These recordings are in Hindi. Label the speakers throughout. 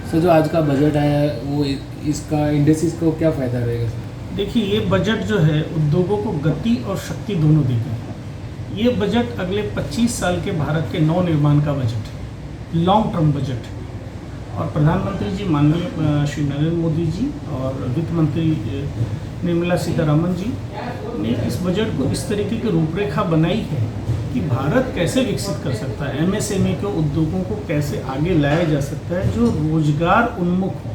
Speaker 1: सर जो आज का बजट आया है वो इसका इंडस्ट्रीज को क्या फ़ायदा रहेगा सर?
Speaker 2: देखिए, ये बजट जो है उद्योगों को गति और शक्ति दोनों देगा। ये बजट अगले 25 साल के भारत के नव निर्माण का बजट है, लॉन्ग टर्म बजट है। और प्रधानमंत्री जी माननीय श्री नरेंद्र मोदी जी और वित्त मंत्री निर्मला सीतारमण जी ने इस बजट को इस तरीके की रूपरेखा बनाई है कि भारत कैसे विकसित कर सकता है, एमएसएमई के उद्योगों को कैसे आगे लाया जा सकता है जो रोजगार उन्मुख हो,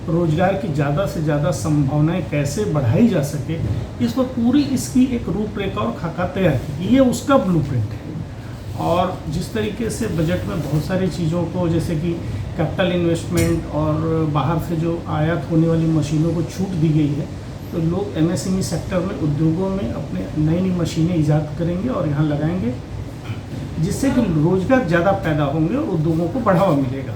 Speaker 2: रोजगार की ज़्यादा से ज़्यादा संभावनाएं कैसे बढ़ाई जा सके, इस पर पूरी इसकी एक रूपरेखा और खाका तैयार की। ये उसका ब्लूप्रिंट है। और जिस तरीके से बजट में बहुत सारी चीज़ों को, जैसे कि कैपिटल इन्वेस्टमेंट और बाहर से जो आयात होने वाली मशीनों को छूट दी गई है, तो लोग एमएसएमई सेक्टर में, उद्योगों में अपने नई नई मशीनें ईजाद करेंगे और यहाँ लगाएंगे, जिससे कि रोजगार ज़्यादा पैदा होंगे और उद्योगों को बढ़ावा मिलेगा।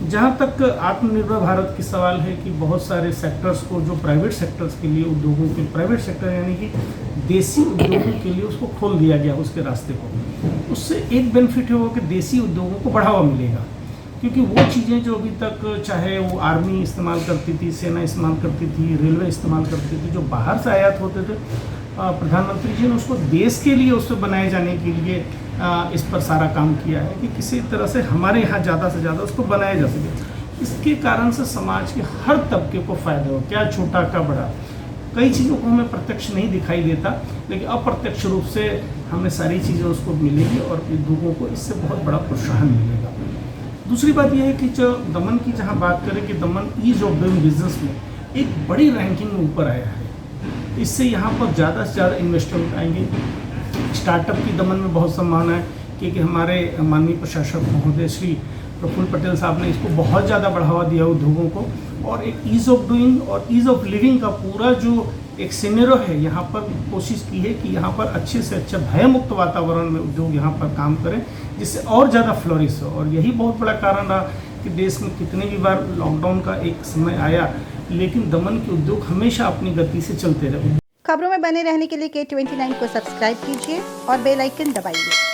Speaker 2: जहाँ तक आत्मनिर्भर भारत की सवाल है कि बहुत सारे सेक्टर्स को, जो प्राइवेट सेक्टर्स के लिए, उद्योगों के प्राइवेट सेक्टर यानी कि देसी उद्योगों के लिए उसको खोल दिया गया उसके रास्ते को। उससे एक बेनिफिट होगा कि देसी उद्योगों को बढ़ावा मिलेगा, क्योंकि वो चीज़ें जो अभी तक, चाहे वो आर्मी इस्तेमाल करती थी, सेना इस्तेमाल करती थी, रेलवे इस्तेमाल करती थी, जो बाहर से आयात होते थे, प्रधानमंत्री जी ने उसको देश के लिए, उससे बनाए जाने के लिए इस पर सारा काम किया है कि किसी तरह से हमारे यहाँ ज़्यादा से ज़्यादा उसको बनाया जा सके। इसके कारण से समाज के हर तबके को फ़ायदा हो, क्या छोटा क्या बड़ा। कई चीज़ों को हमें प्रत्यक्ष नहीं दिखाई देता, लेकिन अप्रत्यक्ष रूप से हमें सारी चीज़ें उसको मिलेंगी और उद्योगों को इससे बहुत बड़ा प्रोत्साहन मिलेगा। दूसरी बात यह है कि जो दमन की जहाँ बात करें कि दमन ईज ऑफ डूइंग बिजनेस में एक बड़ी रैंकिंग में ऊपर आया है। इससे यहाँ पर ज़्यादा से ज़्यादा इन्वेस्टमेंट आएंगे। स्टार्टअप की दमन में बहुत संभावना है, क्योंकि हमारे माननीय प्रशासक महोदय श्री प्रफुल्ल पटेल साहब ने इसको बहुत ज़्यादा बढ़ावा दिया उद्योगों को, और एक ईज़ ऑफ डूइंग और ईज़ ऑफ लिविंग का पूरा जो एक सिनेरियो है, यहाँ पर कोशिश की है कि यहाँ पर अच्छे से अच्छा भयमुक्त वातावरण में उद्योग यहाँ पर काम करें, जिससे और ज़्यादा फ्लोरिश हो। और यही बहुत बड़ा कारण रहा कि देश में कितने भी बार लॉकडाउन का एक समय आया, लेकिन दमन के उद्योग हमेशा अपनी गति से चलते रहे।
Speaker 3: खबरों में बने रहने के लिए K29 को सब्सक्राइब कीजिए और बेल आइकन दबाइए।